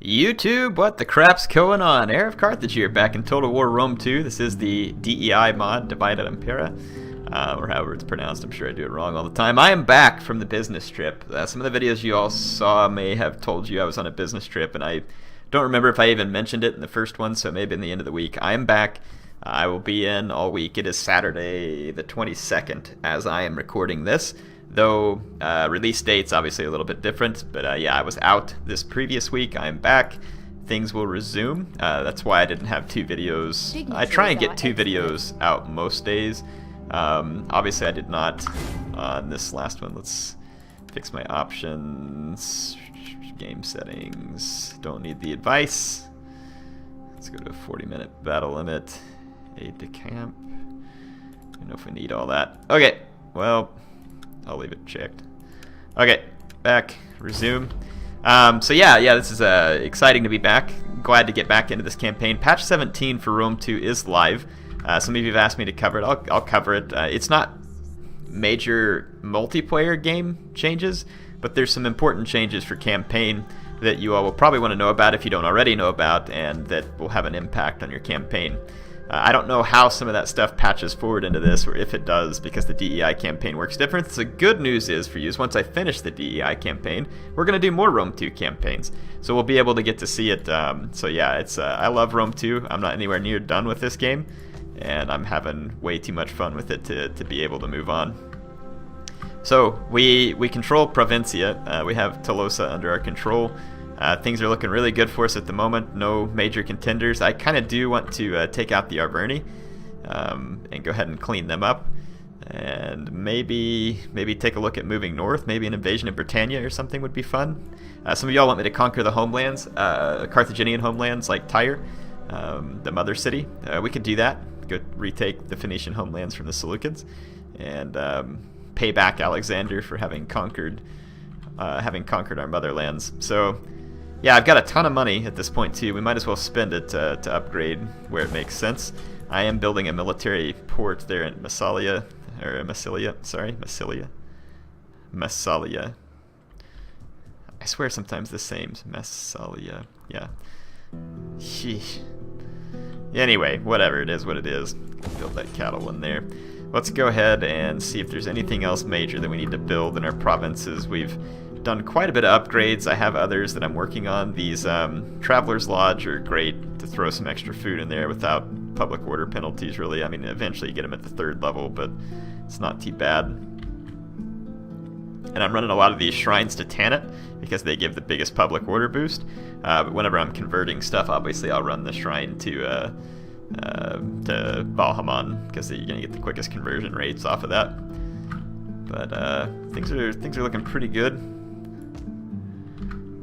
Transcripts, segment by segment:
YouTube, what the crap's going on? HeirofCarthage here, back in Total War Rome 2. This is the DEI mod, Divide et Impera, or however it's pronounced. I'm sure I do it wrong all the time. I am back from the business trip. Some of the videos you all saw may have told you I was on a business trip, and I don't remember if I even mentioned it in the first one, so maybe in the end of the week. I am back. I will be in all week. It is Saturday the 22nd as I am recording this. Though release date's obviously a little bit different, but yeah, I was out this previous week. I'm back. Things will resume. That's why I didn't have two videos. I try and get two videos out most days. Obviously, I did not on this last one. Let's fix my options. Game settings. Don't need the advice. Let's go to a 40-minute battle limit. Aid to camp. I don't know if we need all that. Okay, well, I'll leave it checked. Okay, back, resume. So yeah, this is exciting to be back. Glad to get back into this campaign. Patch 17 for Rome 2 is live. Some of you have asked me to cover it. I'll cover it. It's not major multiplayer game changes, but there's some important changes for campaign that you all will probably want to know about if you don't already know about, and that will have an impact on your campaign. I don't know how some of that stuff patches forward into this, or if it does, because the DEI campaign works different. The good news is for you is once I finish the DEI campaign, we're going to do more Rome 2 campaigns. So we'll be able to get to see it. So yeah, it's I love Rome 2. I'm not anywhere near done with this game, and I'm having way too much fun with it to be able to move on. So we control Provincia. We have Tolosa under our control. Things are looking really good for us at the moment. No major contenders. I kind of do want to take out the Arverni and go ahead and clean them up, and maybe take a look at moving north. Maybe an invasion of Britannia or something would be fun. Some of y'all want me to conquer the homelands, Carthaginian homelands like Tyre, the mother city. We could do that. Go retake the Phoenician homelands from the Seleucids, and pay back Alexander for having conquered our motherlands. So yeah, I've got a ton of money at this point too. We might as well spend it to upgrade where it makes sense. I am building a military port there in Massalia. I swear sometimes the same. Massalia. Yeah. Sheesh. Anyway, whatever, it is what it is. Build that cattle one there. Let's go ahead and see if there's anything else major that we need to build in our provinces. We've done quite a bit of upgrades. I have others that I'm working on. These Traveler's Lodge are great to throw some extra food in there without public order penalties, really. I mean, eventually you get them at the 3rd level, but it's not too bad. And I'm running a lot of these shrines to Tanit because they give the biggest public order boost. But whenever I'm converting stuff, obviously I'll run the shrine to Valhamon, because you're gonna get the quickest conversion rates off of that. But things are looking pretty good.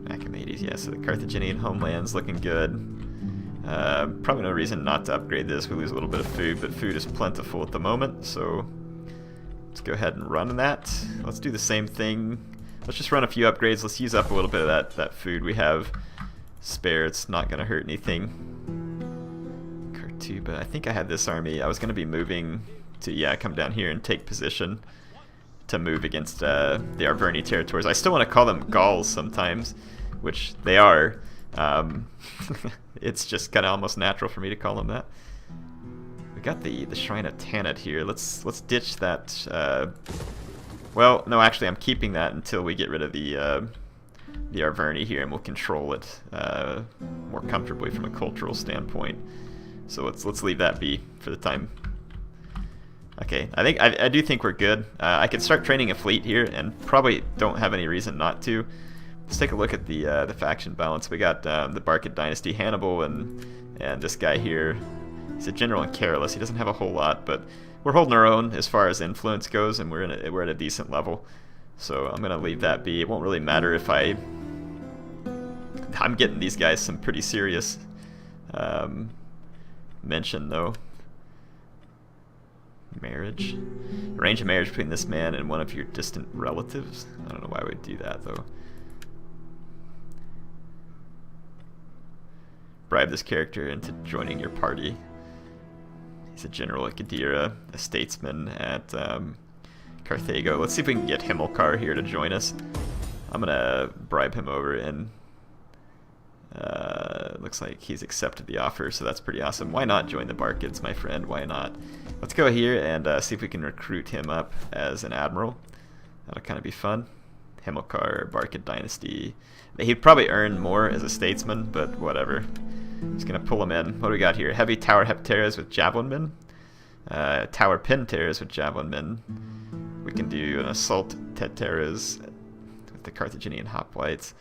Achaemenes, yeah. So the Carthaginian homeland's looking good. Probably no reason not to upgrade this. We lose a little bit of food, but food is plentiful at the moment. So let's go ahead and run that. Let's do the same thing. Let's just run a few upgrades. Let's use up a little bit of that food we have spare. It's not gonna hurt anything. But I think I had this army. I was going to be moving to, come down here and take position to move against the Arverni territories. I still want to call them Gauls sometimes, which they are. It's just kind of almost natural for me to call them that. We got the Shrine of Tanit here. Let's ditch that. Well, no, actually, I'm keeping that until we get rid of the Arverni here, and we'll control it more comfortably from a cultural standpoint. So let's leave that be for the time. Okay, I do think we're good. I could start training a fleet here, and probably don't have any reason not to. Let's take a look at the faction balance. We got the Barcid Dynasty Hannibal and this guy here. He's a general in Carolus. He doesn't have a whole lot, but we're holding our own as far as influence goes, and we're at a decent level. So I'm gonna leave that be. It won't really matter if I'm getting these guys some pretty serious mention though. Marriage. Arrange a marriage between this man and one of your distant relatives. I don't know why we'd do that though. Bribe this character into joining your party. He's a general at Gadira, a statesman at Carthago. Let's see if we can get Hamilcar here to join us. I'm gonna bribe him over in Looks like he's accepted the offer, so that's pretty awesome. Why not join the Barkids, my friend? Why not? Let's go here and see if we can recruit him up as an admiral. That'll kind of be fun. Himmelkar, Barkid Dynasty. He'd probably earn more as a statesman, but whatever. Just gonna pull him in. What do we got here? Heavy Tower Hepteras with Javelinmen. Tower Pinteras with Javelinmen. We can do an Assault Teteras with the Carthaginian Hoplites.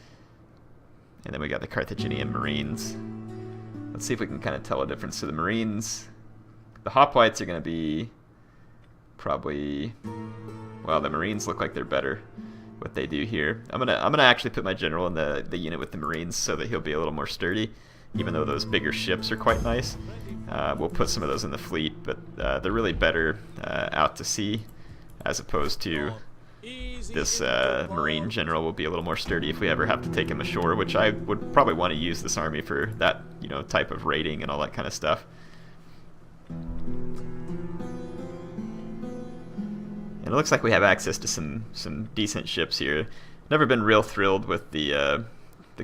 And then we got the Carthaginian Marines. Let's see if we can kind of tell a difference to the Marines. The Hoplites are going to be probably... Well, the Marines look like they're better what they do here. I'm gonna actually put my general in the unit with the Marines so that he'll be a little more sturdy, even though those bigger ships are quite nice. We'll put some of those in the fleet, but they're really better out to sea as opposed to this Marine general will be a little more sturdy if we ever have to take him ashore, which I would probably want to use this army for that, you know, type of raiding and all that kind of stuff. And it looks like we have access to some decent ships here. Never been real thrilled with the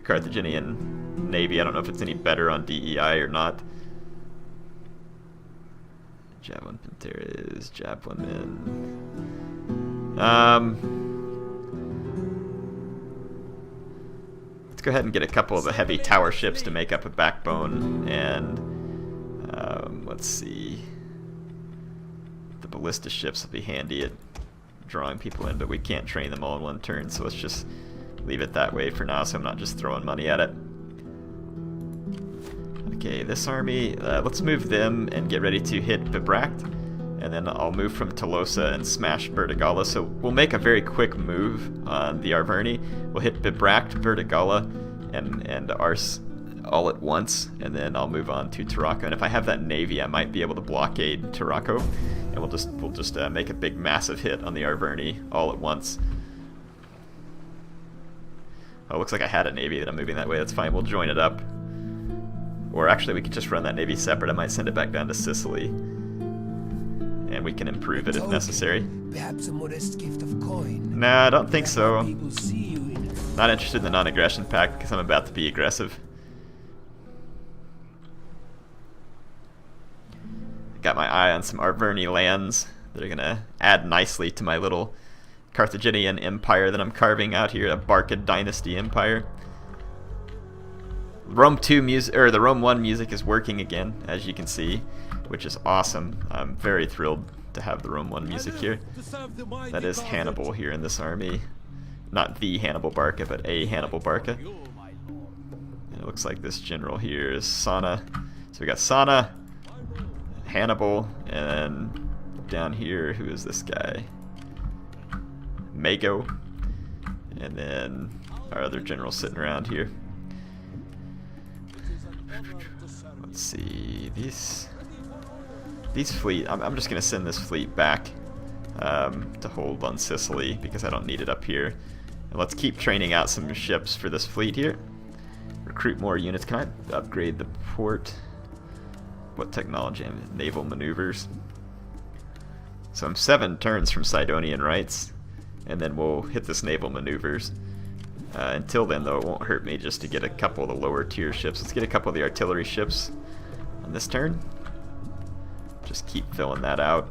Carthaginian Navy. I don't know if it's any better on DEI or not. Javelin Panteras, Javelinmen. Let's go ahead and get a couple of the heavy tower ships to make up a backbone, and let's see. The ballista ships will be handy at drawing people in, but we can't train them all in one turn, so let's just leave it that way for now so I'm not just throwing money at it. Okay, this army, let's move them and get ready to hit Bibracte, and then I'll move from Tolosa and smash Vertigala. So we'll make a very quick move on the Arverni. We'll hit Bibracte, Vertigala, and Arse all at once, and then I'll move on to Tarraco. And if I have that navy, I might be able to blockade Tarraco, and we'll just make a big massive hit on the Arverni all at once. Oh, it looks like I had a navy that I'm moving that way. That's fine. We'll join it up. Or actually, we could just run that navy separate. I might send it back down to Sicily, and we can improve it if necessary. Perhaps a modest gift of coin. Nah, I don't think so. Not interested in the non-aggression pact because I'm about to be aggressive. Got my eye on some Arverni lands that are gonna add nicely to my little Carthaginian empire that I'm carving out here, a Barkid Dynasty empire. Rome 2 music, or the Rome 1 music is working again, as you can see, which is awesome. I'm very thrilled to have the Rome 1 music here. That is Hannibal here in this army. Not the Hannibal Barca, but a Hannibal Barca. And it looks like this general here is Sana. So we got Sana, Hannibal, and down here, who is this guy? Mago. And then our other general sitting around here. Let's see, these fleet, I'm just gonna send this fleet back to hold on Sicily because I don't need it up here. And let's keep training out some ships for this fleet here. Recruit more units. Can I upgrade the port? What technology? Naval maneuvers. So I'm 7 turns from Sidonian rights, and then we'll hit this naval maneuvers. Until then, though, it won't hurt me just to get a couple of the lower tier ships. Let's get a couple of the artillery ships on this turn. Just keep filling that out.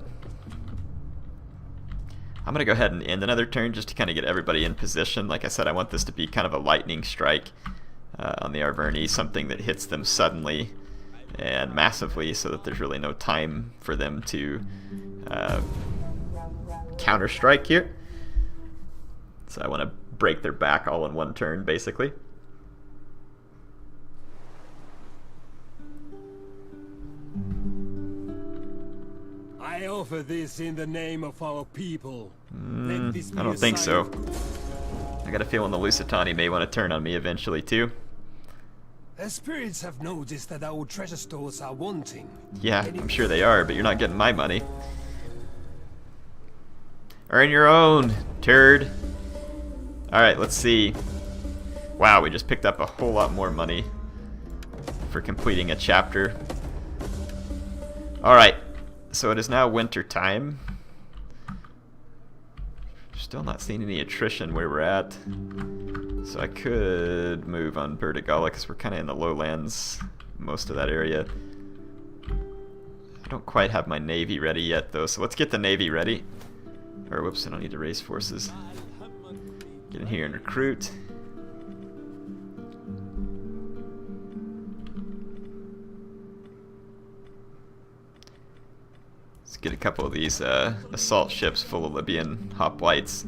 I'm going to go ahead and end another turn just to kind of get everybody in position. Like I said, I want this to be kind of a lightning strike on the Arverni, something that hits them suddenly and massively so that there's really no time for them to counter-strike here. So I want to break their back all in one turn, basically. I offer this in the name of our people. I don't think so. I got a feeling the Lusitani may want to turn on me eventually, too. The spirits have noticed that our treasure stores are wanting. Yeah, I'm sure they are, but you're not getting my money. Earn your own, turd. Alright, let's see. Wow, we just picked up a whole lot more money for completing a chapter. Alright, so it is now winter time. Still not seeing any attrition where we're at. So I could move on Bertigala because we're kind of in the lowlands, most of that area. I don't quite have my navy ready yet though, so let's get the navy ready. Or whoops, I don't need to raise forces. Get in here and recruit. Let's get a couple of these assault ships full of Libyan hoplites.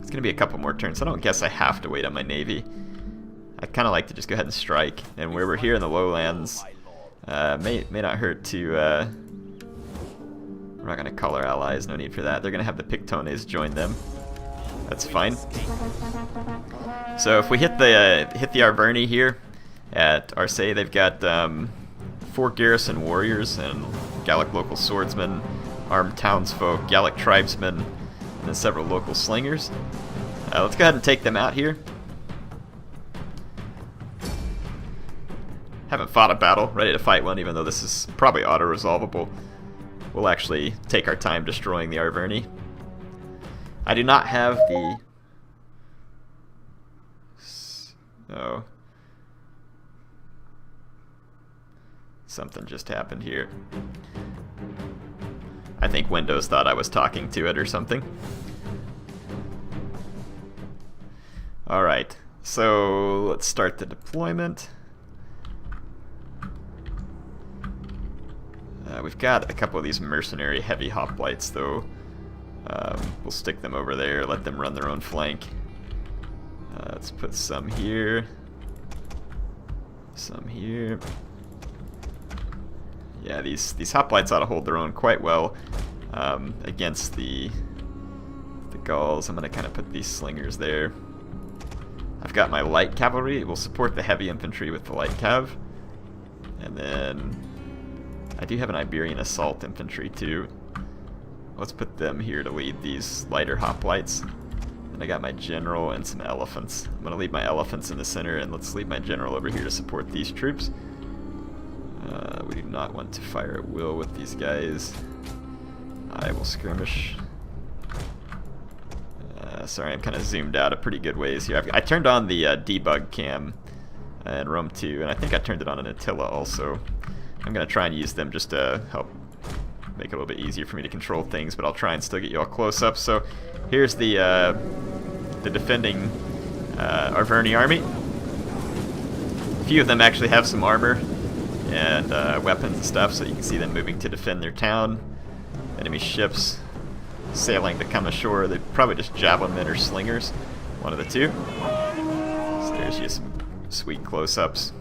It's gonna be a couple more turns. I don't guess I have to wait on my navy. I kind of like to just go ahead and strike. And where we're here in the lowlands, may not hurt to. We're not gonna call our allies. No need for that. They're gonna have the Pictones join them. That's fine. So if we hit the Arverni here at Arse, they've got 4 garrison warriors and Gallic local swordsmen, armed townsfolk, Gallic tribesmen, and then several local slingers. Let's go ahead and take them out here. Haven't fought a battle, ready to fight one, even though this is probably auto-resolvable. We'll actually take our time destroying the Arverni. I do not have the... Oh. Something just happened here. I think Windows thought I was talking to it or something. Alright, so let's start the deployment. We've got a couple of these mercenary heavy hoplites though. We'll stick them over there, let them run their own flank. Let's put some here. Some here. Yeah, these hoplites ought to hold their own quite well against the Gauls. I'm going to kind of put these slingers there. I've got my light cavalry. It will support the heavy infantry with the light cav. And then I do have an Iberian assault infantry too. Let's put them here to lead these lighter hoplites. And I got my general and some elephants. I'm going to leave my elephants in the center, and let's leave my general over here to support these troops. We do not want to fire at will with these guys. I will skirmish. Sorry, I'm kind of zoomed out a pretty good ways here. I turned on the debug cam in Rome 2, and I think I turned it on in Attila also. I'm going to try and use them just to help make it a little bit easier for me to control things, but I'll try and still get you all close up. So here's the defending Arverni army. A few of them actually have some armor and weapons and stuff, so you can see them moving to defend their town. Enemy ships sailing to come ashore. They're probably just javelinmen or slingers, one of the two. So there's just some sweet close-ups.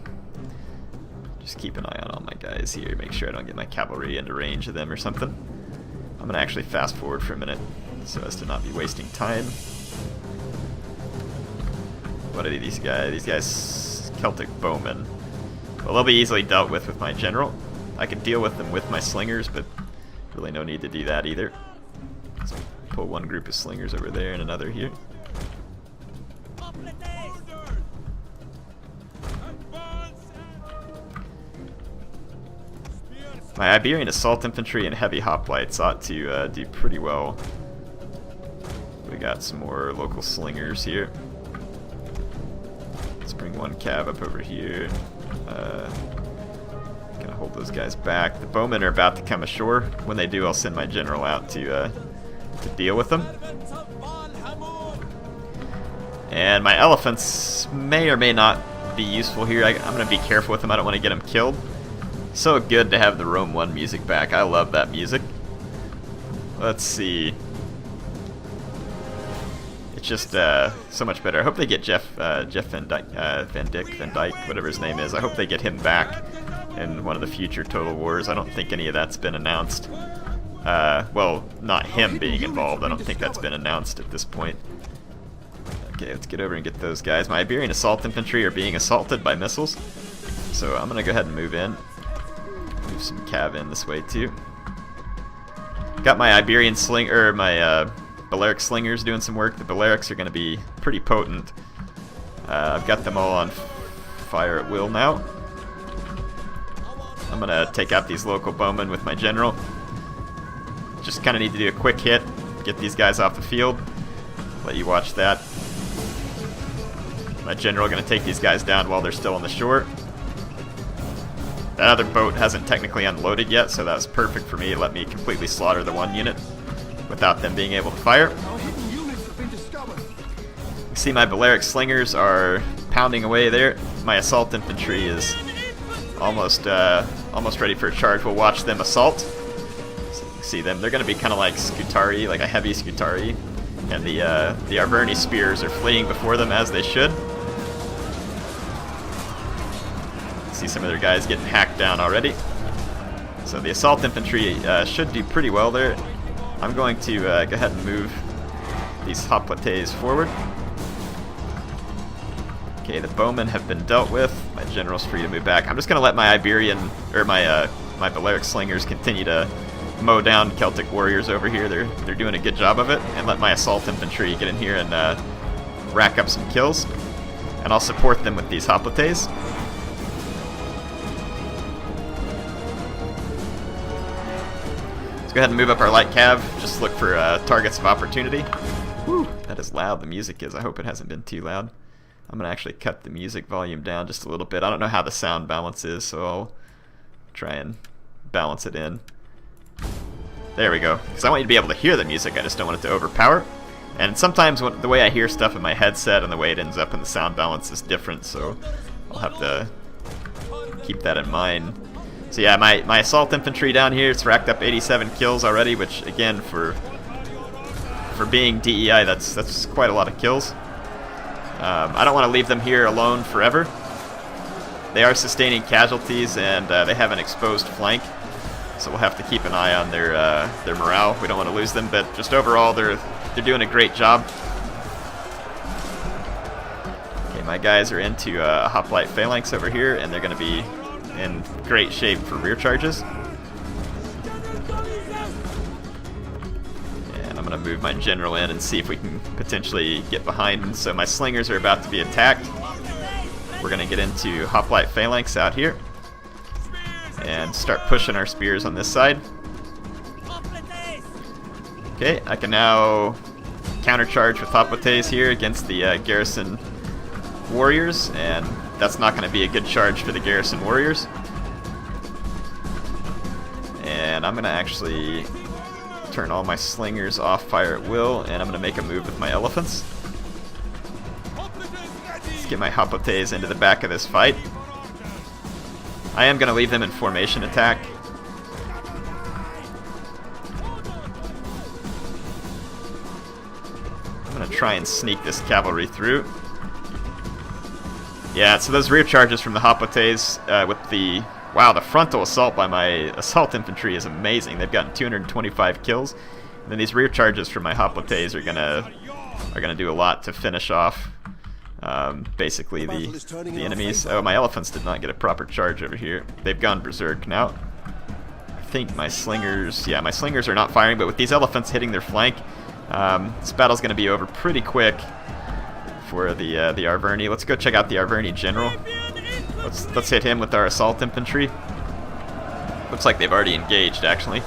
Just keep an eye on all my guys here, make sure I don't get my cavalry into range of them or something. I'm going to actually fast forward for a minute so as to not be wasting time. What are these guys? These guys, Celtic bowmen. Well, they'll be easily dealt with my general. I could deal with them with my slingers, but really no need to do that either. Let's pull one group of slingers over there and another here. My Iberian assault infantry and heavy hoplites ought to do pretty well. We got some more local slingers here. Let's bring one cav up over here. Gonna hold those guys back. The bowmen are about to come ashore. When they do, I'll send my general out to deal with them. And my elephants may or may not be useful here. I'm gonna be careful with them. I don't want to get them killed. So good to have the Rome 1 music back. I love that music. Let's see. It's just so much better. I hope they get Jeff Van Dyke, whatever his name is. I hope they get him back in one of the future Total Wars. I don't think any of that's been announced. Well, not him being involved. I don't think that's been announced at this point. Okay, let's get over and get those guys. My Iberian assault infantry are being assaulted by missiles. So I'm going to go ahead and move in. Move some cav in this way too. Got my Iberian my Balearic slingers doing some work. The Balearics are going to be pretty potent. I've got them all on fire at will now. I'm going to take out these local bowmen with my general. Just kind of need to do a quick hit. get these guys off the field. Let you watch that. My general going to take these guys down while they're still on the shore. That other boat hasn't technically unloaded yet, so that was perfect for me. It let me completely slaughter the one unit without them being able to fire. You see my Balearic slingers are pounding away there. My assault infantry is almost ready for a charge. We'll watch them assault. So you can see them. They're going to be kind of like Scutari, like a heavy Scutari. And the Arverni spears are fleeing before them as they should. See some of their guys getting hacked down already. So the assault infantry should do pretty well there. I'm going to go ahead and move these hoplites forward. Okay, the bowmen have been dealt with. My general's free to move back. I'm just going to let my Iberian, or my Balearic slingers continue to mow down Celtic warriors over here. They're doing a good job of it, and let my assault infantry get in here and rack up some kills. And I'll support them with these hoplites. Let's go ahead and move up our light cav. Just look for targets of opportunity. Whew, that is loud, the music is. I hope it hasn't been too loud. I'm going to actually cut the music volume down just a little bit. I don't know how the sound balance is, so I'll try and balance it in. There we go. Because I want you to be able to hear the music, I just don't want it to overpower. And sometimes the way I hear stuff in my headset and the way it ends up in the sound balance is different, so I'll have to keep that in mind. So yeah, my assault infantry down here, it's racked up 87 kills already, which again, for being DEI, that's quite a lot of kills. I don't want to leave them here alone forever. They are sustaining casualties, and they have an exposed flank, so we'll have to keep an eye on their morale. We don't want to lose them, but just overall, they're doing a great job. Okay, my guys are into hoplite phalanx over here, and they're going to be in great shape for rear charges. I'm going to move my general in and see if we can potentially get behind. So my slingers are about to be attacked. We're going to get into hoplite phalanx out here and start pushing our spears on this side. Okay, I can now countercharge with hoplites here against the garrison warriors, and that's not going to be a good charge for the garrison warriors. And I'm going to actually turn all my slingers off fire at will, and I'm going to make a move with my elephants. Let's get my hoplites into the back of this fight. I am going to leave them in formation attack. I'm going to try and sneak this cavalry through. Yeah, so those rear charges from the hoplites with the... Wow, the frontal assault by my assault infantry is amazing. They've gotten 225 kills. And then these rear charges from my hoplites are gonna do a lot to finish off basically the enemies. Oh, my elephants did not get a proper charge over here. They've gone berserk now. I think my slingers, yeah, my slingers are not firing, but with these elephants hitting their flank, this battle's gonna be over pretty quick for the Arverni. Let's go check out the Arverni general. Let's hit him with our assault infantry. Looks like they've already engaged, actually.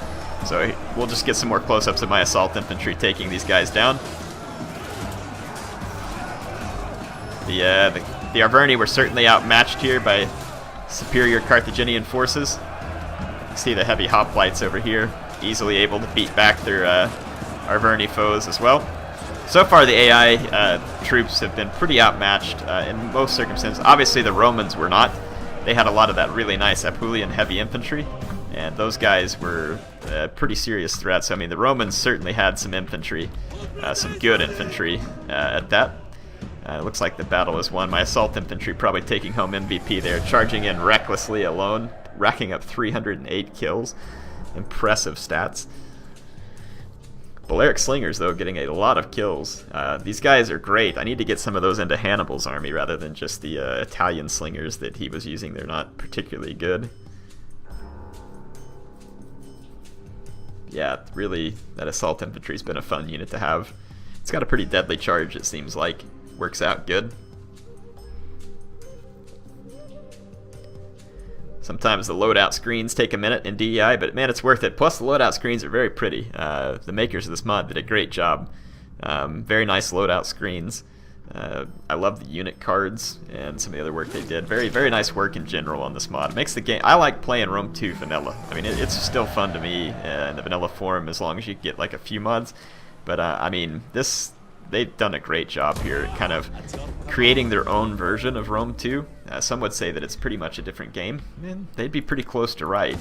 So we'll just get some more close-ups of my assault infantry taking these guys down. The Arverni were certainly outmatched here by superior Carthaginian forces. You see the heavy hoplites over here, easily able to beat back their Arverni foes as well. So far, the AI troops have been pretty outmatched in most circumstances. Obviously, the Romans were not. They had a lot of that really nice Apulian heavy infantry, and those guys were pretty serious threats. I mean, the Romans certainly had some infantry, some good infantry at that. It looks like the battle is won. My assault infantry probably taking home MVP there, charging in recklessly alone, racking up 308 kills. Impressive stats. Balearic slingers, though, getting a lot of kills. These guys are great. I need to get some of those into Hannibal's army rather than just the Italian slingers that he was using. They're not particularly good. Yeah, really, that assault infantry's been a fun unit to have. It's got a pretty deadly charge, it seems like. Works out good. Sometimes the loadout screens take a minute in DEI, but man, it's worth it. Plus, the loadout screens are very pretty. The makers of this mod did a great job. Very nice loadout screens. I love the unit cards and some of the other work they did. Very, very nice work in general on this mod. It makes the game. I like playing Rome 2 vanilla. I mean, it's still fun to me in the vanilla form as long as you get like a few mods. But I mean, they've done a great job here, kind of creating their own version of Rome 2. Some would say that it's pretty much a different game, and they'd be pretty close to right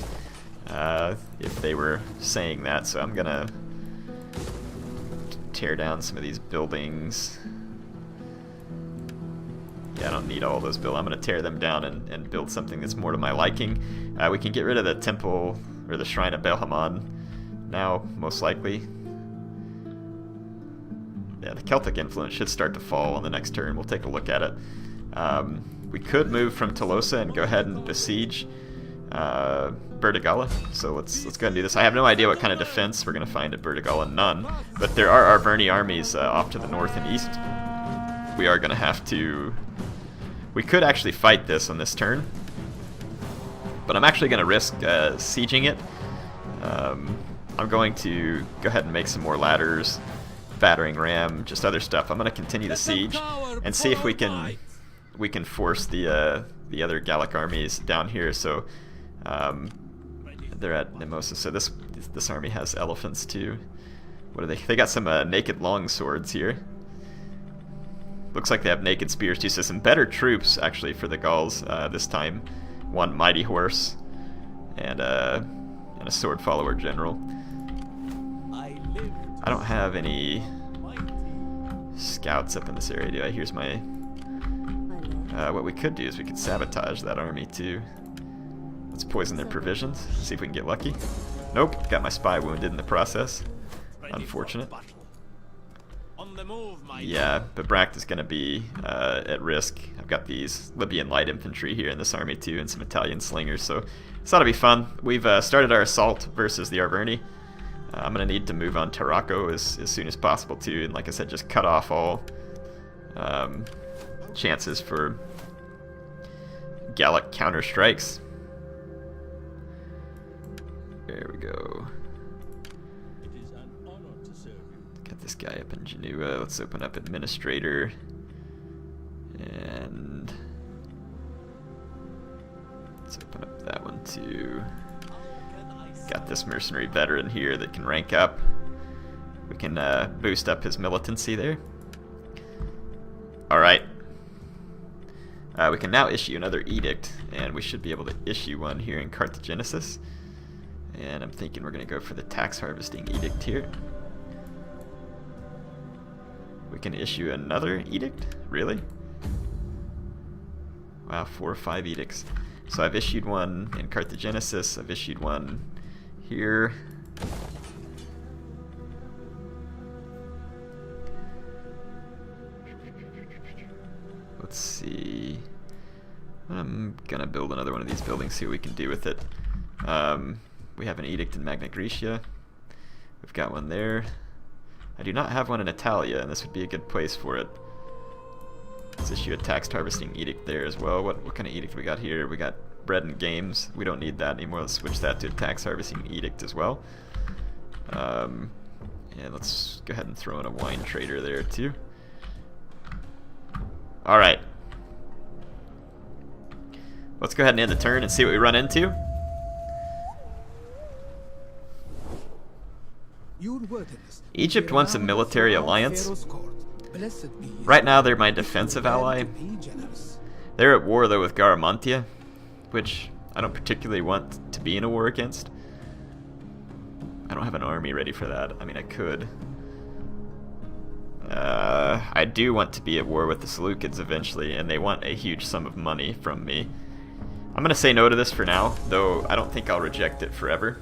if they were saying that. So I'm gonna tear down some of these buildings. Yeah, I don't need all those build. I'm gonna tear them down and build something that's more to my liking. We can get rid of the temple or the shrine of Belhamon now, most likely. Yeah, the Celtic influence should start to fall on the next turn. We'll take a look at it. We could move from Tolosa and go ahead and besiege Burdigala. So let's go ahead and do this. I have no idea what kind of defense we're going to find at Burdigala. None. But there are Arverni armies off to the north and east. We are going to have to... We could actually fight this on this turn. But I'm actually going to risk sieging it. I'm going to go ahead and make some more ladders. Battering ram, just other stuff. I'm going to continue the siege and see if we can force the other Gallic armies down here. So they're at Nemosa. So this army has elephants too. What are they? They got some naked long swords here. Looks like they have naked spears too. So some better troops actually for the Gauls this time. One mighty horse and a sword follower general. I don't have any scouts up in this area, do I? Here's my... what we could do is we could sabotage that army too. Let's poison their provisions, see if we can get lucky. Nope, got my spy wounded in the process. Unfortunate. Yeah, but Bract is going to be at risk. I've got these Libyan light infantry here in this army too, and some Italian slingers, so this ought to be fun. We've started our assault versus the Arverni. I'm going to need to move on Tarraco as soon as possible too, and like I said, just cut off all chances for Gallic counter-strikes. There we go. Got this guy up in Genua. Let's open up Administrator. And let's open up that one too. Got this mercenary veteran here that can rank up. We can boost up his militancy there. Alright. We can now issue another edict, and we should be able to issue one here in Carthagenesis. And I'm thinking we're going to go for the tax harvesting edict here. We can issue another edict? Really? Wow, 4 or 5 edicts. So I've issued one in Carthagenesis, I've issued one here. Let's see. I'm gonna build another one of these buildings, see what we can do with it. We have an edict in Magna Graecia. We've got one there. I do not have one in Italia, and this would be a good place for it. Let's issue a tax harvesting edict there as well. What kind of edict we got here? We got bread and games. We don't need that anymore. Let's switch that to a tax harvesting edict as well. And let's go ahead and throw in a wine trader there too. Alright. Let's go ahead and end the turn and see what we run into. Egypt wants a military alliance. Right now they're my defensive ally. They're at war though with Garamantia, which I don't particularly want to be in a war against. I don't have an army ready for that. I mean, I could. I do want to be at war with the Seleucids eventually, and they want a huge sum of money from me. I'm going to say no to this for now, though I don't think I'll reject it forever.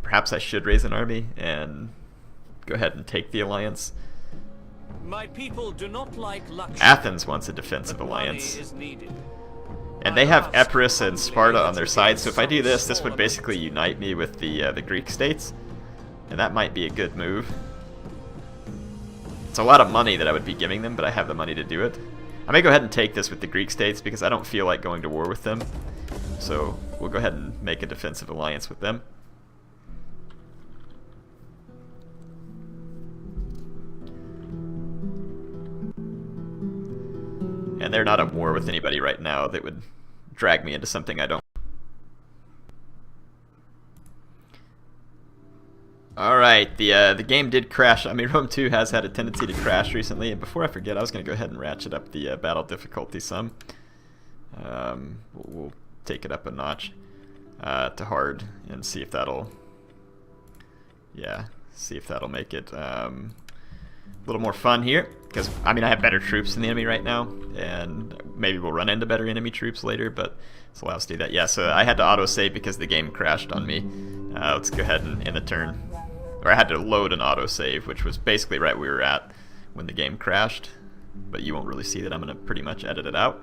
Perhaps I should raise an army and go ahead and take the alliance. My people do not like luxury. Athens wants a defensive alliance. And they have Epirus and Sparta on their side, so if I do this, this would basically unite me with the Greek states. And that might be a good move. It's a lot of money that I would be giving them, but I have the money to do it. I may go ahead and take this with the Greek states because I don't feel like going to war with them. So we'll go ahead and make a defensive alliance with them. And they're not at war with anybody right now that would drag me into something I don't. Alright, the game did crash. I mean, Rome 2 has had a tendency to crash recently, and before I forget, I was going to go ahead and ratchet up the battle difficulty some. We'll take it up a notch to hard and see if that'll, see if that'll make it a little more fun here. Because, I mean, I have better troops than the enemy right now, and maybe we'll run into better enemy troops later, but this will allow us to do that. Yeah, so I had to autosave because the game crashed on me. Let's go ahead and end the turn. Or I had to load an autosave, which was basically right where we were at when the game crashed. But you won't really see that. I'm going to pretty much edit it out.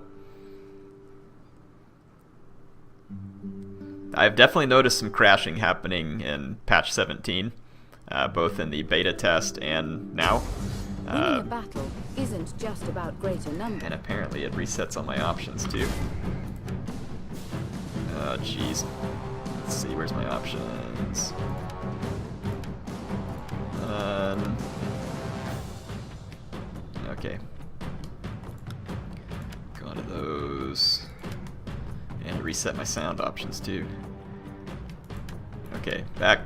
I've definitely noticed some crashing happening in patch 17, both in the beta test and now. Winning a battle isn't just about greater number. And apparently it resets all my options too. Oh, jeez. Let's see, where's my options? Okay. Go on to those. And reset my sound options too. Okay, back.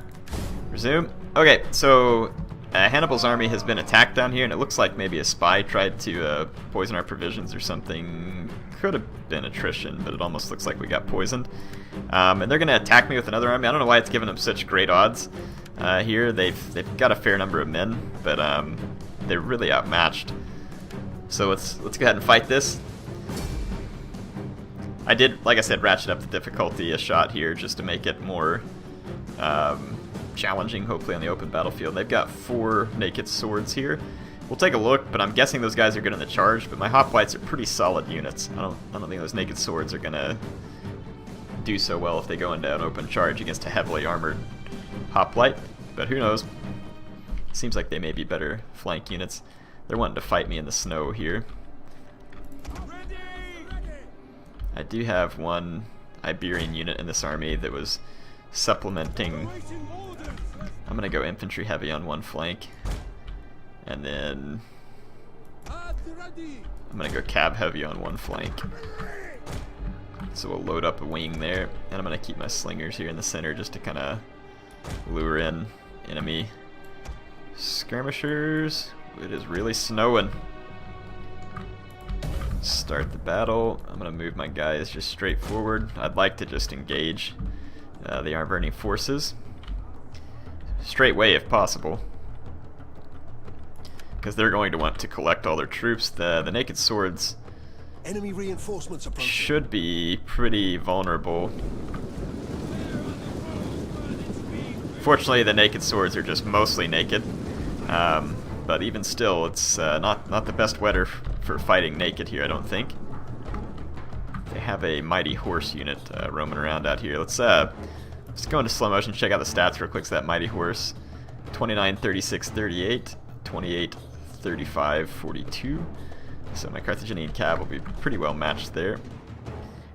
Resume. Okay, so Hannibal's army has been attacked down here, and it looks like maybe a spy tried to poison our provisions or something. Could have been attrition, but it almost looks like we got poisoned. And they're going to attack me with another army. I don't know why it's giving them such great odds here. They've got a fair number of men, but they're really outmatched. So let's go ahead and fight this. I did, like I said, ratchet up the difficulty a shot here just to make it more challenging, hopefully, on the open battlefield. They've got 4 naked swords here. We'll take a look, but I'm guessing those guys are good in the charge, but my hoplites are pretty solid units. I don't think those naked swords are gonna do so well if they go into an open charge against a heavily armored hoplite, but who knows. Seems like they may be better flank units. They're wanting to fight me in the snow here. I do have one Iberian unit in this army that was supplementing. I'm gonna go infantry heavy on one flank, and then I'm gonna go cab heavy on one flank. So we'll load up a wing there, and I'm gonna keep my slingers here in the center just to kind of lure in enemy skirmishers. It is really snowing. Start the battle. I'm gonna move my guys just straight forward. I'd like to just engage the Arverni forces straight away if possible, because they're going to want to collect all their troops. The naked swords Enemy reinforcements approaching. should be pretty vulnerable. Fortunately, the naked swords are just mostly naked, but even still, it's not the best weather for fighting naked here, I don't think. They have a mighty horse unit roaming around out here. Let's go into slow motion, check out the stats real quick. So that mighty horse, 29, 36, 38, 28, 35, 42. So my Carthaginian cab will be pretty well matched there. And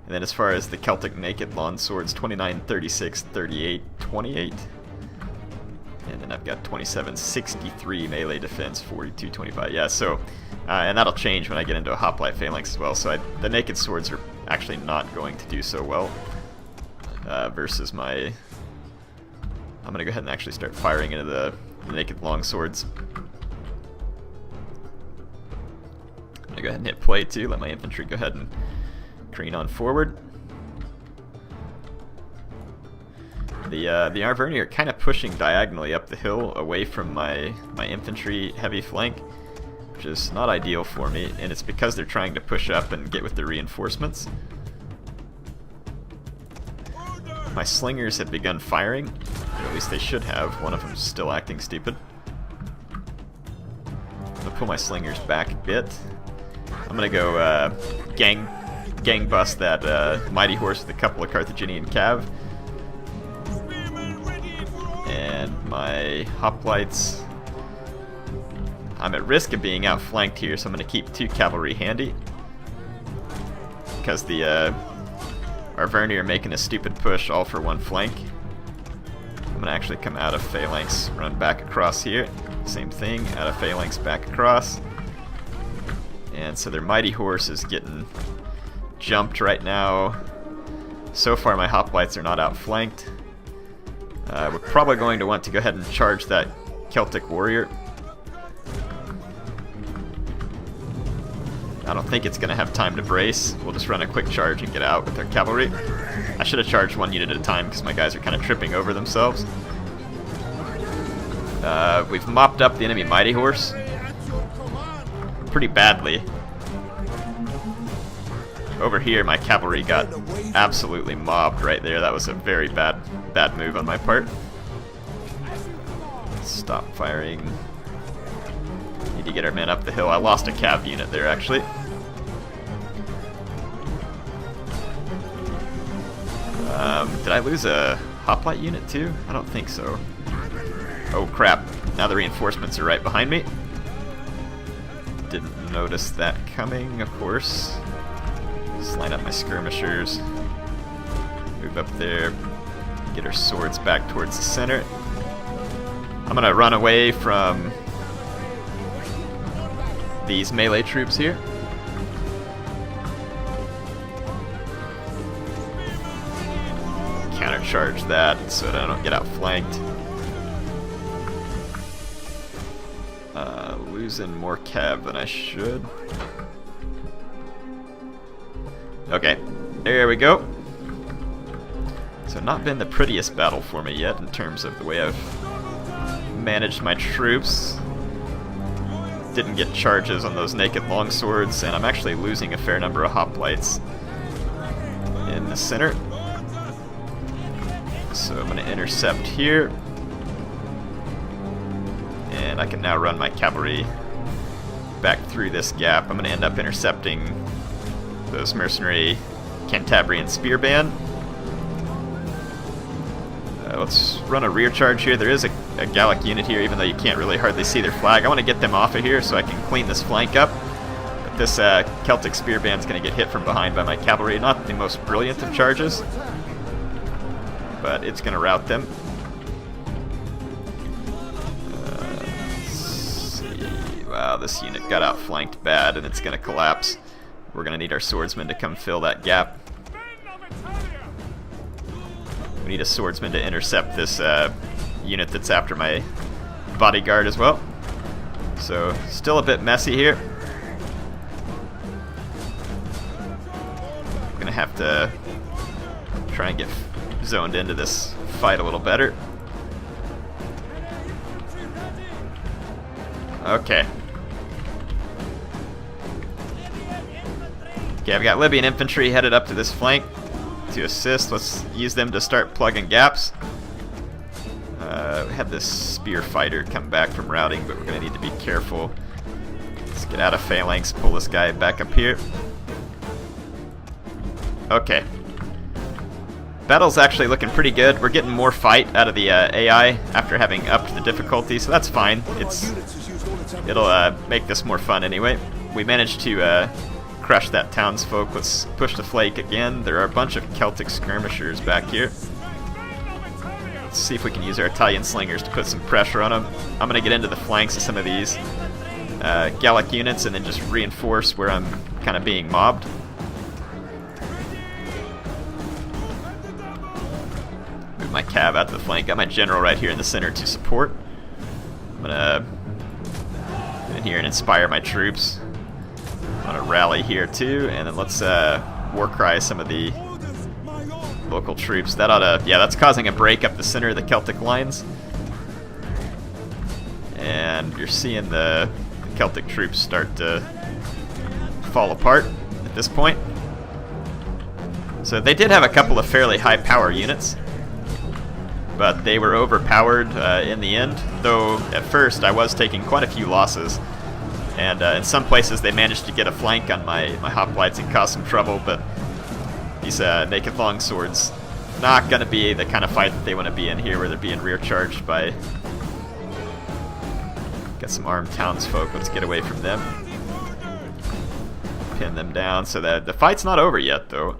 then as far as the Celtic naked lawn swords, 29, 36, 38, 28. And then I've got 27, 63 melee defense, 42, 25. Yeah, so, and that'll change when I get into a hoplite phalanx as well. So the naked swords are actually not going to do so well versus my. I'm gonna go ahead and actually start firing into the naked long swords. I'm gonna go ahead and hit play too. Let my infantry go ahead and careen on forward. The Arverni are kind of pushing diagonally up the hill away from my infantry heavy flank, which is not ideal for me, and it's because they're trying to push up and get with the reinforcements. My slingers have begun firing, or at least they should have. One of them's still acting stupid. I'm gonna pull my slingers back a bit. I'm gonna go gang bust that mighty horse with a couple of Carthaginian cav. And my hoplites, I'm at risk of being outflanked here, so I'm going to keep 2 cavalry handy, because the Arverni are making a stupid push all for one flank. I'm gonna actually come out of phalanx, run back across here. Same thing, out of phalanx, back across. And so their mighty horse is getting jumped right now. So far my hoplites are not outflanked. We're probably going to want to go ahead and charge that Celtic warrior. I don't think it's going to have time to brace. We'll just run a quick charge and get out with our cavalry. I should have charged one unit at a time because my guys are kind of tripping over themselves. We've mopped up the enemy mighty horse pretty badly. Over here, my cavalry got absolutely mobbed right there. That was a very bad move on my part. Stop firing. Need to get our men up the hill. I lost a cav unit there, actually. Did I lose a hoplite unit too? I don't think so. Oh crap, now the reinforcements are right behind me. Didn't notice that coming, of course. Just line up my skirmishers. Move up there. Get our swords back towards the center. I'm gonna run away from these melee troops here. Countercharge that so that I don't get outflanked. Losing more cav than I should. Okay, there we go. So not been the prettiest battle for me yet in terms of the way I've managed my troops. Didn't get charges on those naked longswords, and I'm actually losing a fair number of hoplites in the center. So I'm going to intercept here. And I can now run my cavalry back through this gap. I'm going to end up intercepting those mercenary Cantabrian spear band. Let's run a rear charge here. There is a Gallic unit here, even though you can't really hardly see their flag. I want to get them off of here so I can clean this flank up. But this Celtic spear band's going to get hit from behind by my cavalry. Not the most brilliant of charges, but it's going to rout them. Let's see. Wow, this unit got outflanked bad, and it's going to collapse. We're going to need our swordsmen to come fill that gap. We need a swordsman to intercept this unit that's after my bodyguard as well. So, still a bit messy here. I'm going to have to try and get zoned into this fight a little better. Okay. Okay, I've got Libyan infantry headed up to this flank to assist. Let's use them to start plugging gaps. We had this spear fighter come back from routing, but we're going to need to be careful. Let's get out of phalanx, pull this guy back up here. Okay. Battle's actually looking pretty good. We're getting more fight out of the AI after having upped the difficulty, so that's fine. It'll make this more fun anyway. We managed to crush that townsfolk. Let's push the flake again. There are a bunch of Celtic skirmishers back here. Let's see if we can use our Italian slingers to put some pressure on them. I'm going to get into the flanks of some of these Gallic units and then just reinforce where I'm kind of being mobbed. Move my cav out to the flank. Got my general right here in the center to support. I'm going to get in here and inspire my troops. I'm going to rally here too, and then let's war cry some of the local troops. That ought to, yeah, that's causing a break up the center of the Celtic lines. And you're seeing the Celtic troops start to fall apart at this point. So they did have a couple of fairly high power units, but they were overpowered in the end, though at first I was taking quite a few losses. And in some places they managed to get a flank on my hoplites and cause some trouble, but these naked longswords, not going to be the kind of fight that they want to be in here, where they're being rear charged by... Got some armed townsfolk, let's get away from them. Pin them down, so that the fight's not over yet though.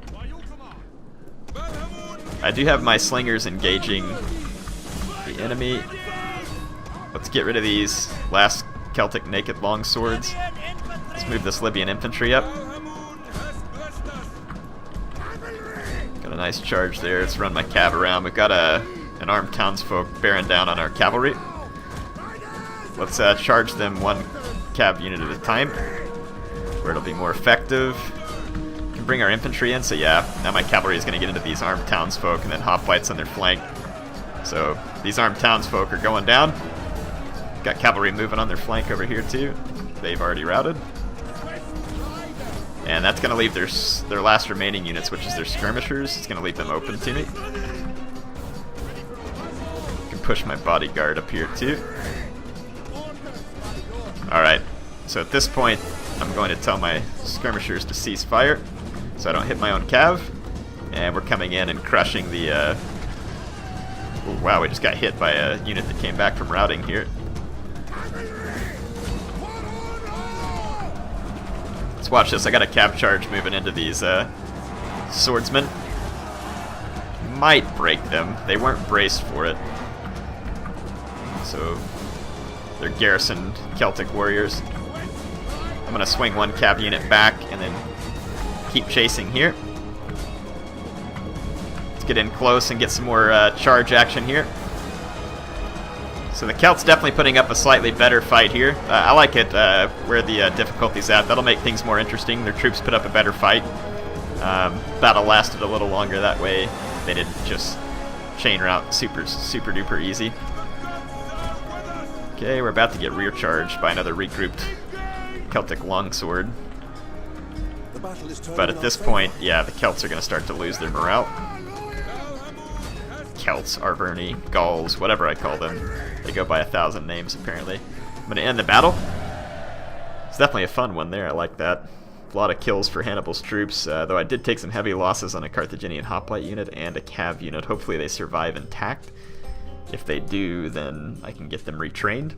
I do have my slingers engaging the enemy. Let's get rid of these last Celtic naked longswords. Let's move this Libyan infantry up. Got a nice charge there. Let's run my cav around. We've got an armed townsfolk bearing down on our cavalry. Let's charge them one cav unit at a time, where it'll be more effective. We can bring our infantry in, so yeah, now my cavalry is going to get into these armed townsfolk and then hoplites on their flank. So these armed townsfolk are going down. Got cavalry moving on their flank over here too. They've already routed. And that's going to leave their last remaining units, which is their skirmishers. It's going to leave them open to me. I can push my bodyguard up here too. Alright, so at this point, I'm going to tell my skirmishers to cease fire, so I don't hit my own cav. And we're coming in and crushing the... Ooh, wow, we just got hit by a unit that came back from routing here. Let's watch this. I got a cav charge moving into these swordsmen. Might break them. They weren't braced for it. So... they're garrisoned Celtic warriors. I'm gonna swing one cav unit back and then keep chasing here. Let's get in close and get some more charge action here. So the Celts definitely putting up a slightly better fight here. I like it where the difficulty's at. That'll make things more interesting. Their troops put up a better fight. Battle lasted a little longer that way. They didn't just chain route super duper easy. Okay, we're about to get rear charged by another regrouped Celtic longsword. But at this point, yeah, the Celts are going to start to lose their morale. Celts, Arverni, Gauls, whatever I call them. They go by 1,000 names, apparently. I'm going to end the battle. It's definitely a fun one there, I like that. A lot of kills for Hannibal's troops, though I did take some heavy losses on a Carthaginian hoplite unit and a cav unit. Hopefully they survive intact. If they do, then I can get them retrained.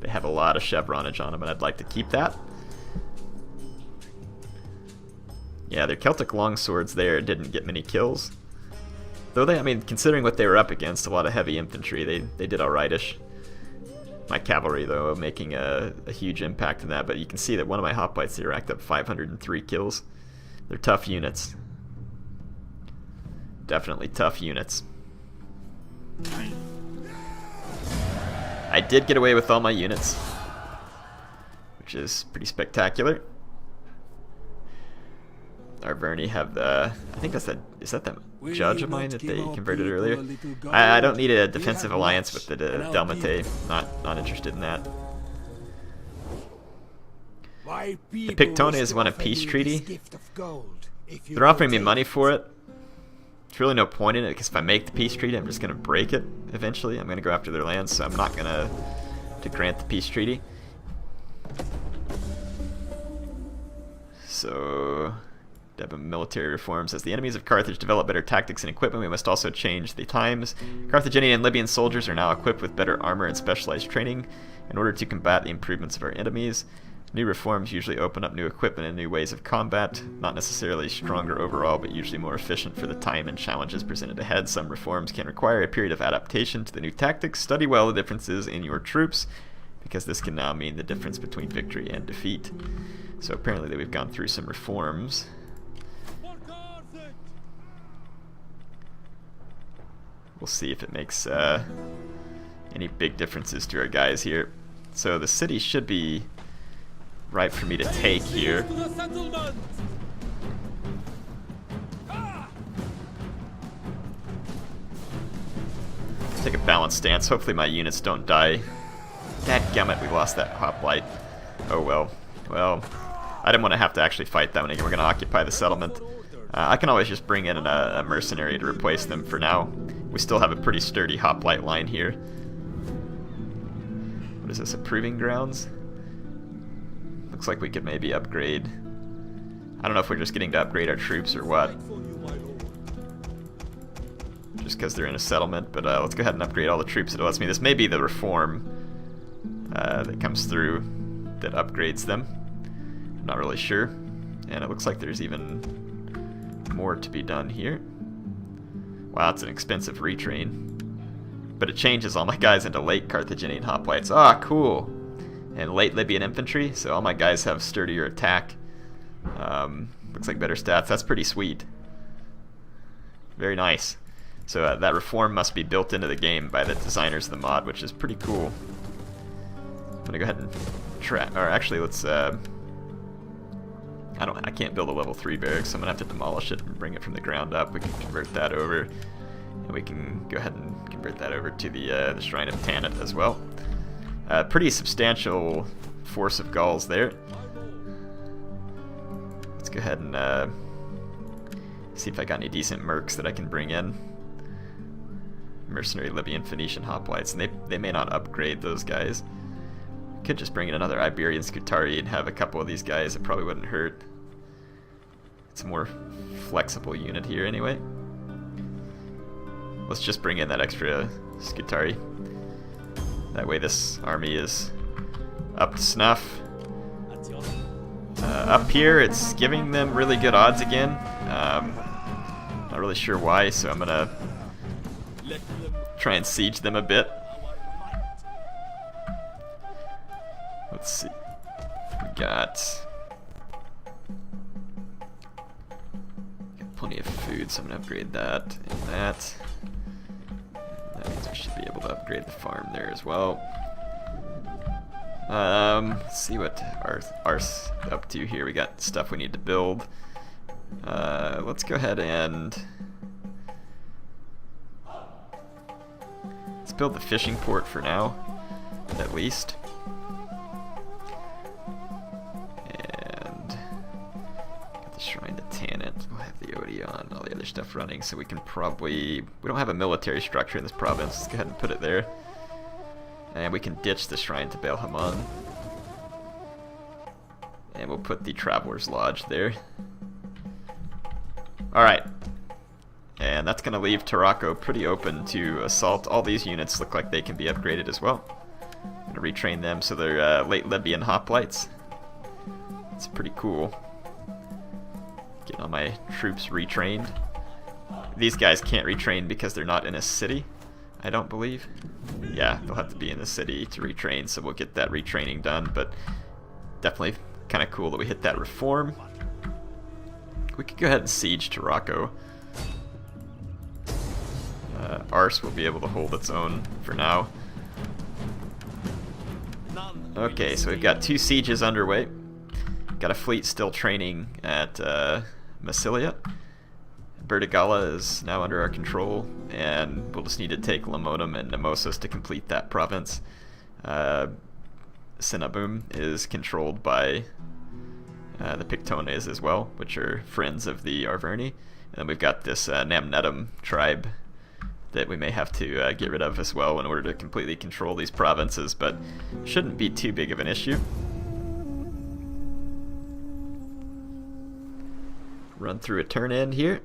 They have a lot of chevronage on them, and I'd like to keep that. Yeah, their Celtic longswords there didn't get many kills. Though they, I mean, considering what they were up against, a lot of heavy infantry, they did alrightish. My cavalry, though, making a huge impact in that, but you can see that one of my hoplites here racked up 503 kills. They're tough units. Definitely tough units. I did get away with all my units, which is pretty spectacular. Arverni have the... I think that's is that the judge of mine that they converted earlier? I don't need a defensive alliance with the Delmate. Not interested in that. The Pictones want a peace treaty. They're offering me money for it. There's really no point in it, because if I make the peace treaty, I'm just going to break it eventually. I'm going to go after their lands, so I'm not going to grant the peace treaty. So... military reforms. As the enemies of Carthage develop better tactics and equipment, we must also change the times. Carthaginian and Libyan soldiers are now equipped with better armor and specialized training in order to combat the improvements of our enemies. New reforms usually open up new equipment and new ways of combat, not necessarily stronger overall, but usually more efficient for the time and challenges presented ahead. Some reforms can require a period of adaptation to the new tactics. Study well the differences in your troops, because this can now mean the difference between victory and defeat. So apparently we've gone through some reforms. We'll see if it makes any big differences to our guys here. So the city should be right for me to take here. Take a balanced stance. Hopefully my units don't die. Dadgummit, we lost that hoplite. Oh well. Well, I didn't want to have to actually fight that one again. We're going to occupy the settlement. I can always just bring in a mercenary to replace them for now. We still have a pretty sturdy hoplite line here. What is this, approving grounds? Looks like we could maybe upgrade. I don't know if we're just getting to upgrade our troops or what. Just because they're in a settlement, but let's go ahead and upgrade all the troops it lets me. This may be the reform that comes through that upgrades them. I'm not really sure. And it looks like there's even more to be done here. Wow, it's an expensive retrain. But it changes all my guys into late Carthaginian hoplites. Ah, cool. And late Libyan infantry, so all my guys have sturdier attack. Looks like better stats. That's pretty sweet. Very nice. So that reform must be built into the game by the designers of the mod, which is pretty cool. I'm gonna go ahead and or actually, let's. I can't build a level 3 barracks, so I'm gonna have to demolish it and bring it from the ground up. We can convert that over, and we can go ahead and convert that over to the Shrine of Tanit as well. Pretty substantial force of Gauls there. Let's go ahead and see if I got any decent mercs that I can bring in. Mercenary Libyan Phoenician hoplites, and they may not upgrade those guys. Could just bring in another Iberian Scutari and have a couple of these guys. It probably wouldn't hurt. It's a more flexible unit here anyway. Let's just bring in that extra Scutari. That way this army is up to snuff. Up here, it's giving them really good odds again. Not really sure why, so I'm gonna try and siege them a bit. Let's see. We got plenty of food, so I'm gonna upgrade that and that. That means we should be able to upgrade the farm there as well. Let's see what Arse up to here. We got stuff we need to build. Let's go ahead and let's build the fishing port for now, at least. And got the Shrine to Tanit. We'll have the Odeon and all the other stuff running, so we can probably... We don't have a military structure in this province. Let's go ahead and put it there. And we can ditch the Shrine to Baal Haman. And we'll put the Traveler's Lodge there. Alright. And that's going to leave Tarraco pretty open to assault. All these units look like they can be upgraded as well. I'm going to retrain them so they're late Libyan hoplites. It's pretty cool. Getting all my troops retrained. These guys can't retrain because they're not in a city, I don't believe. Yeah, they'll have to be in the city to retrain, so we'll get that retraining done, but definitely kind of cool that we hit that reform. We could go ahead and siege Tarraco. Arse will be able to hold its own for now. Okay, so we've got 2 sieges underway. Got a fleet still training at Massilia. Bertigala is now under our control, and we'll just need to take Lamonum and Nemosus to complete that province. Cinnabum is controlled by the Pictones as well, which are friends of the Arverni. And then we've got this Namnetum tribe that we may have to get rid of as well in order to completely control these provinces, but shouldn't be too big of an issue. Run through a turn end here.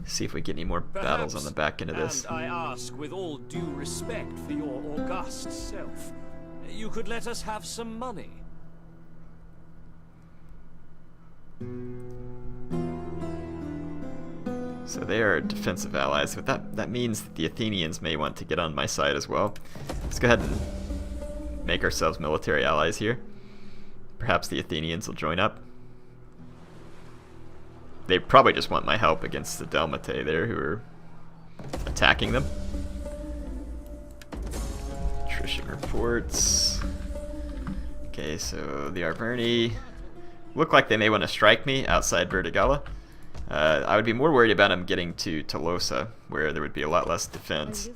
See if we get any more battles on the back end of this. And I ask with all due respect for your august self, you could let us have some money. So they are defensive allies, but that means that the Athenians may want to get on my side as well. Let's go ahead and make ourselves military allies here. Perhaps the Athenians will join up. They probably just want my help against the Delmatae there, who are attacking them. Attrition reports. Okay, so the Arverni look like they may want to strike me outside Bertigala. I would be more worried about them getting to Tolosa, where there would be a lot less defense.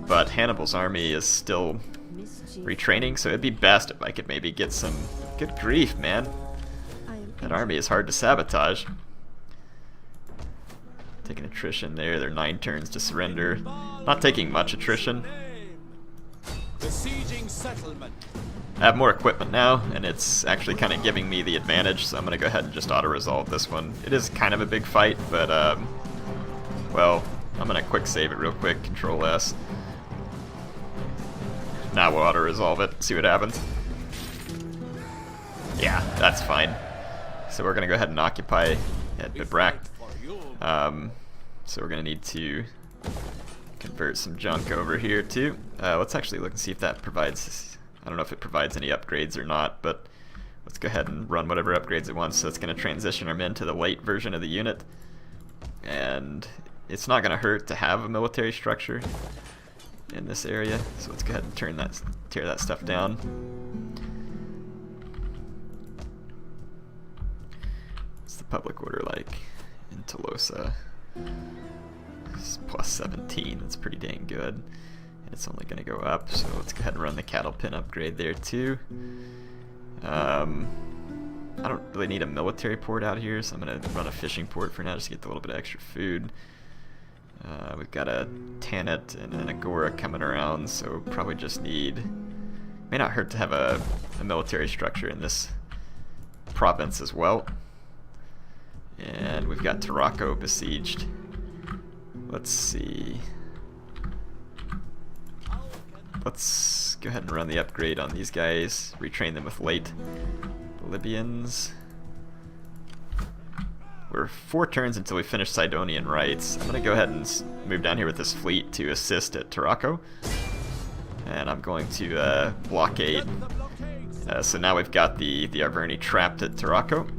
But Hannibal's army is still retraining, so it'd be best if I could maybe get some... Good grief, man. That army is hard to sabotage. Taking attrition there. They're 9 turns to surrender. Not taking much attrition. Besieging settlement. I have more equipment now, and it's actually kind of giving me the advantage, so I'm going to go ahead and just auto-resolve this one. It is kind of a big fight, but, well, I'm going to quick save it real quick, Control S. Now we'll auto-resolve it, see what happens. Yeah, that's fine. So we're gonna go ahead and occupy at Bibrak. So we're gonna need to convert some junk over here too. Let's actually look and see if that provides, I don't know if it provides any upgrades or not, but let's go ahead and run whatever upgrades it wants. So it's going to transition our men to the late version of the unit. And it's not going to hurt to have a military structure in this area. So let's go ahead and tear that stuff down. What's the public order like in Tolosa? It's plus 17, that's pretty dang good. And it's only going to go up, so let's go ahead and run the cattle pen upgrade there too. I don't really need a military port out here, so I'm going to run a fishing port for now just to get a little bit of extra food. We've got a Tanit and an Agora coming around, so probably just need... May not hurt to have a military structure in this province as well. And we've got Tarraco besieged. Let's see. Let's go ahead and run the upgrade on these guys. Retrain them with late Libyans. We're 4 turns until we finish Sidonian rights. I'm going to go ahead and move down here with this fleet to assist at Tarraco. And I'm going to blockade. So now we've got the Arverni trapped at Tarraco.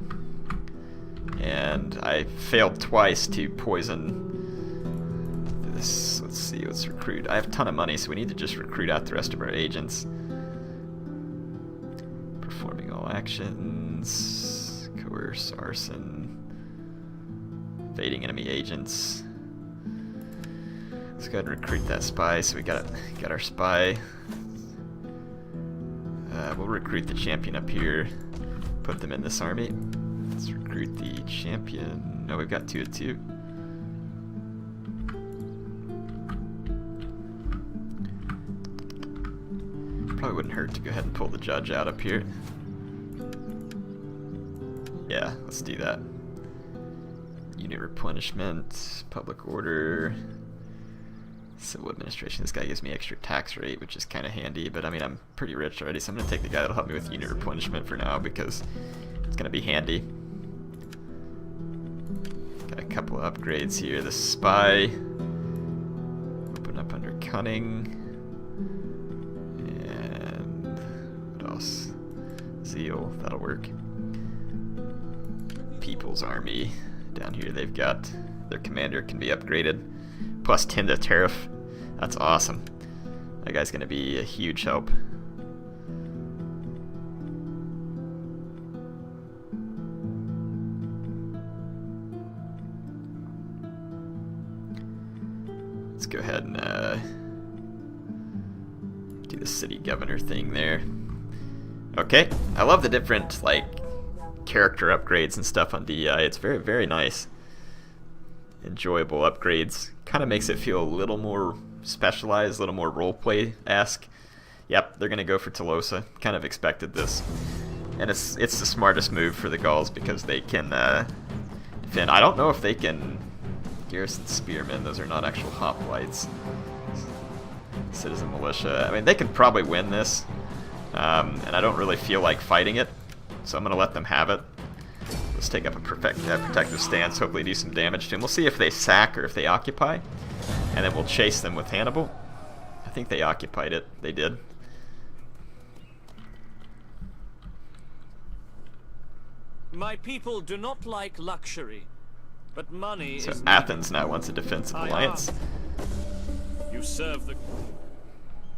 And I failed twice to poison this. Let's see, let's recruit. I have a ton of money, so we need to just recruit out the rest of our agents. Performing all actions. Coerce, arson. Evading enemy agents. Let's go ahead and recruit that spy. So we got our spy. We'll recruit the champion up here. Put them in this army. Let's recruit the champion. No, we've got 2 of 2. Probably wouldn't hurt to go ahead and pull the judge out up here. Yeah, let's do that. Unit replenishment, public order, civil administration. This guy gives me extra tax rate, which is kind of handy, but I mean, I'm pretty rich already, so I'm going to take the guy that'll help me with unit replenishment for now because it's going to be handy. Got a couple of upgrades here. The spy, open up under cunning, and what else? Zeal, that'll work. People's Army, down here they've got, their commander can be upgraded. Plus 10 to tariff, that's awesome. That guy's going to be a huge help. Let's go ahead and do the city governor thing there. Okay, I love the different like character upgrades and stuff on DEI. It's very, very nice. Enjoyable upgrades. Kind of makes it feel a little more specialized, a little more roleplay-esque. Yep, they're going to go for Tolosa. Kind of expected this. And it's the smartest move for the Gauls because they can defend. I don't know if they can garrison spearmen. Those are not actual hoplites. Citizen militia. I mean, they can probably win this. And I don't really feel like fighting it. So I'm going to let them have it. Let's take up a protective stance, hopefully do some damage to them. We'll see if they sack or if they occupy. And then we'll chase them with Hannibal. I think they occupied it. They did. My people do not like luxury, but money So is... Athens now wants a defensive Aye, alliance. You serve the...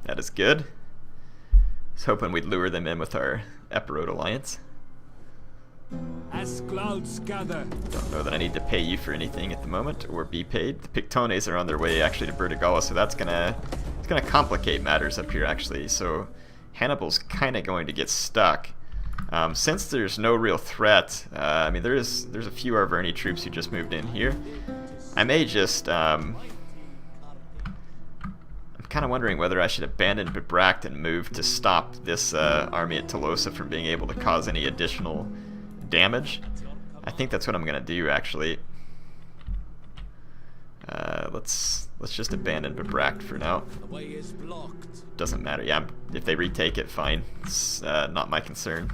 That is good. I was hoping we'd lure them in with our Epirot alliance. As clouds gather. Don't know that I need to pay you for anything at the moment, or be paid. The Pictones are on their way actually to Burdigala, so that's gonna complicate matters up here actually. So Hannibal's kind of going to get stuck. Since there's no real threat, I mean there's a few Arverni troops who just moved in here. I may just I'm kind of wondering whether I should abandon Bibrak and move to stop this army at Tolosa from being able to cause any additional damage. I think that's what I'm gonna do actually. Let's just abandon Bibrak for now. The way is blocked. Doesn't matter. Yeah, if they retake it, fine. It's not my concern.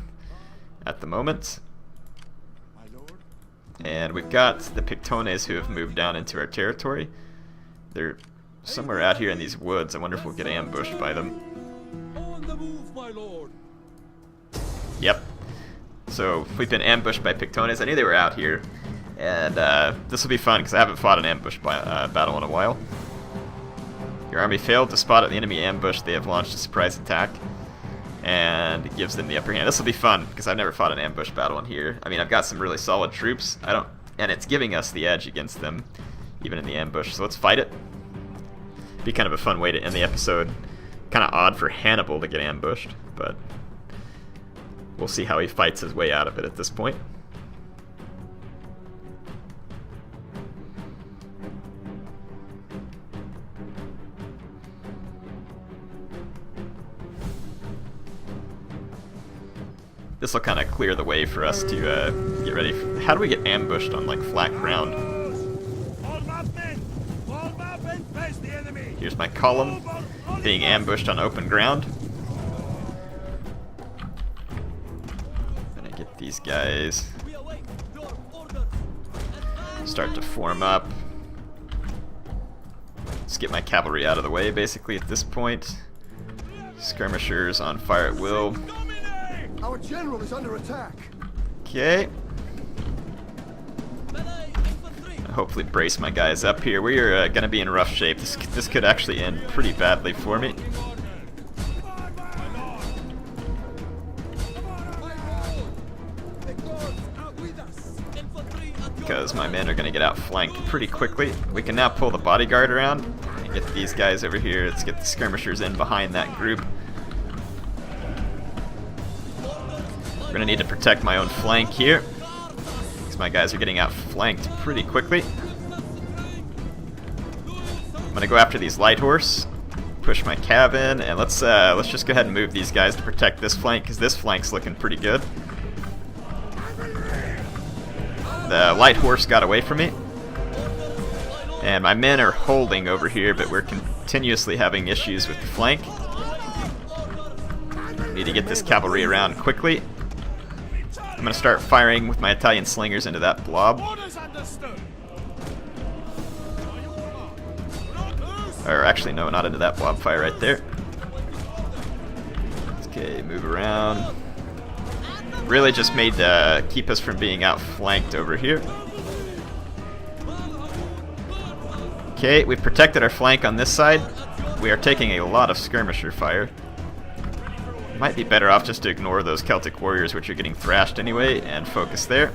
at the moment. And we've got the Pictones who have moved down into our territory. They're somewhere out here in these woods. I wonder if we'll get ambushed by them. On the move, my lord. Yep. So we've been ambushed by Pictones. I knew they were out here. And this will be fun because I haven't fought an ambush battle in a while. Your army failed to spot the enemy ambush. They have launched a surprise attack. And it gives them the upper hand. This will be fun because I've never fought an ambush battle in here. I mean, I've got some really solid troops. And it's giving us the edge against them, even in the ambush. So let's fight it. Be kind of a fun way to end the episode. Kind of odd for Hannibal to get ambushed, but we'll see how he fights his way out of it at this point. This will kind of clear the way for us to get ready. How do we get ambushed on like flat ground? Here's my column being ambushed on open ground. Gonna get these guys start to form up. Let's get my cavalry out of the way basically at this point. Skirmishers on fire at will. Our general is under attack. Okay. Hopefully brace my guys up here. We are going to be in rough shape. This could actually end pretty badly for me. Because my men are going to get outflanked pretty quickly. We can now pull the bodyguard around and get these guys over here. Let's get the skirmishers in behind that group. We're going to need to protect my own flank here, because my guys are getting outflanked pretty quickly. I'm going to go after these light horse, push my cav in, and let's just go ahead and move these guys to protect this flank, because this flank's looking pretty good. The light horse got away from me, and my men are holding over here, but we're continuously having issues with the flank. Need to get this cavalry around quickly. I'm going to start firing with my Italian slingers into that blob. Or actually, no, not into that blob fire right there. Okay, move around. Really just made keep us from being outflanked over here. Okay, we've protected our flank on this side. We are taking a lot of skirmisher fire. Might be better off just to ignore those Celtic warriors, which are getting thrashed anyway, and focus there.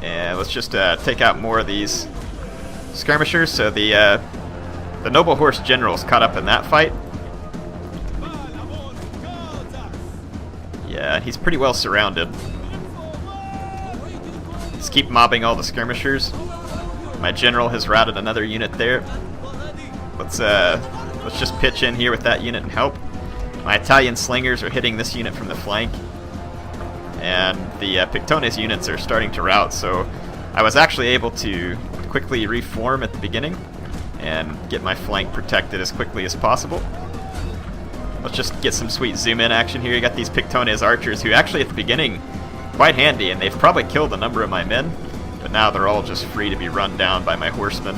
And let's just take out more of these skirmishers. So the noble horse general's caught up in that fight. Yeah, he's pretty well surrounded. Let's keep mobbing all the skirmishers. My general has routed another unit there. Let's just pitch in here with that unit and help. My Italian slingers are hitting this unit from the flank. And the Pictones units are starting to rout, so I was actually able to quickly reform at the beginning and get my flank protected as quickly as possible. Let's just get some sweet zoom-in action here. You got these Pictones archers who actually at the beginning, quite handy, and they've probably killed a number of my men, but now they're all just free to be run down by my horsemen.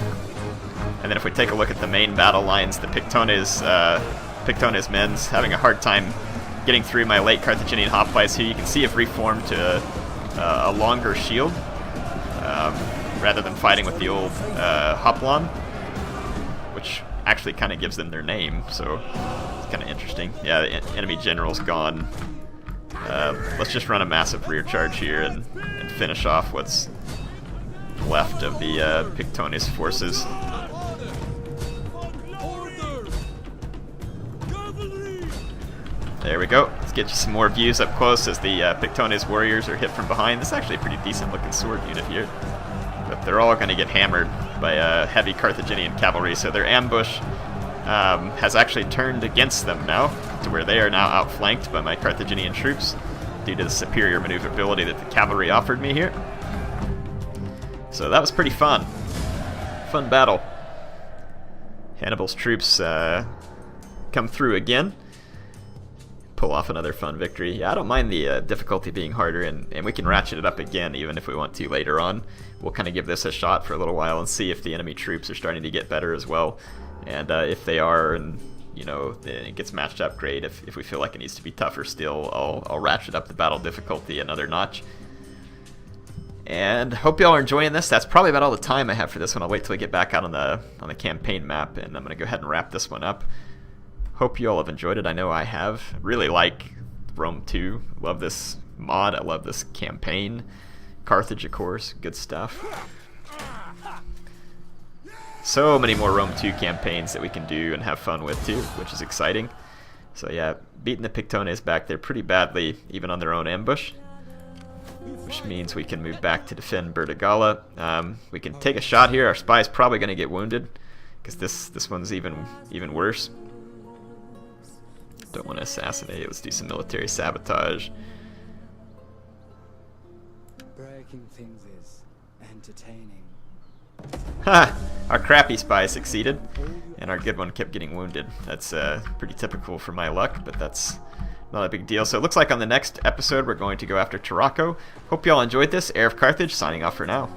And then if we take a look at the main battle lines, the Pictones men's having a hard time getting through my late Carthaginian hoplites here. You can see I've reformed to a longer shield rather than fighting with the old hoplon, which actually kind of gives them their name, so it's kind of interesting. Yeah, the enemy general's gone. Let's just run a massive rear charge here and finish off what's left of the Pictones forces. There we go. Let's get you some more views up close as the Pictones warriors are hit from behind. This is actually a pretty decent looking sword unit here. But they're all going to get hammered by heavy Carthaginian cavalry, so their ambush has actually turned against them now, to where they are now outflanked by my Carthaginian troops due to the superior maneuverability that the cavalry offered me here. So that was pretty fun. Fun battle. Hannibal's troops come through again. pull off another fun victory. Yeah, I don't mind the difficulty being harder, and we can ratchet it up again even if we want to later on. We'll kind of give this a shot for a little while and see if the enemy troops are starting to get better as well. And if they are, and you know, it gets matched up great. If we feel like it needs to be tougher still, I'll ratchet up the battle difficulty another notch. And hope y'all are enjoying this. That's probably about all the time I have for this one. I'll wait till we get back out on the campaign map, and I'm gonna go ahead and wrap this one up. Hope you all have enjoyed it. I know I have. Really like Rome 2. Love this mod. I love this campaign. Carthage, of course. Good stuff. So many more Rome 2 campaigns that we can do and have fun with too, which is exciting. So yeah, beating the Pictones back there pretty badly, even on their own ambush. Which means we can move back to defend Bertigala. We can take a shot here. Our spy's probably going to get wounded, because this one's even worse. Don't want to assassinate. Let's do some military sabotage. Breaking things is entertaining. Ha! Our crappy spy succeeded, and our good one kept getting wounded. That's pretty typical for my luck, but that's not a big deal. So it looks like on the next episode we're going to go after Tarraco. Hope y'all enjoyed this. HeirofCarthage signing off for now.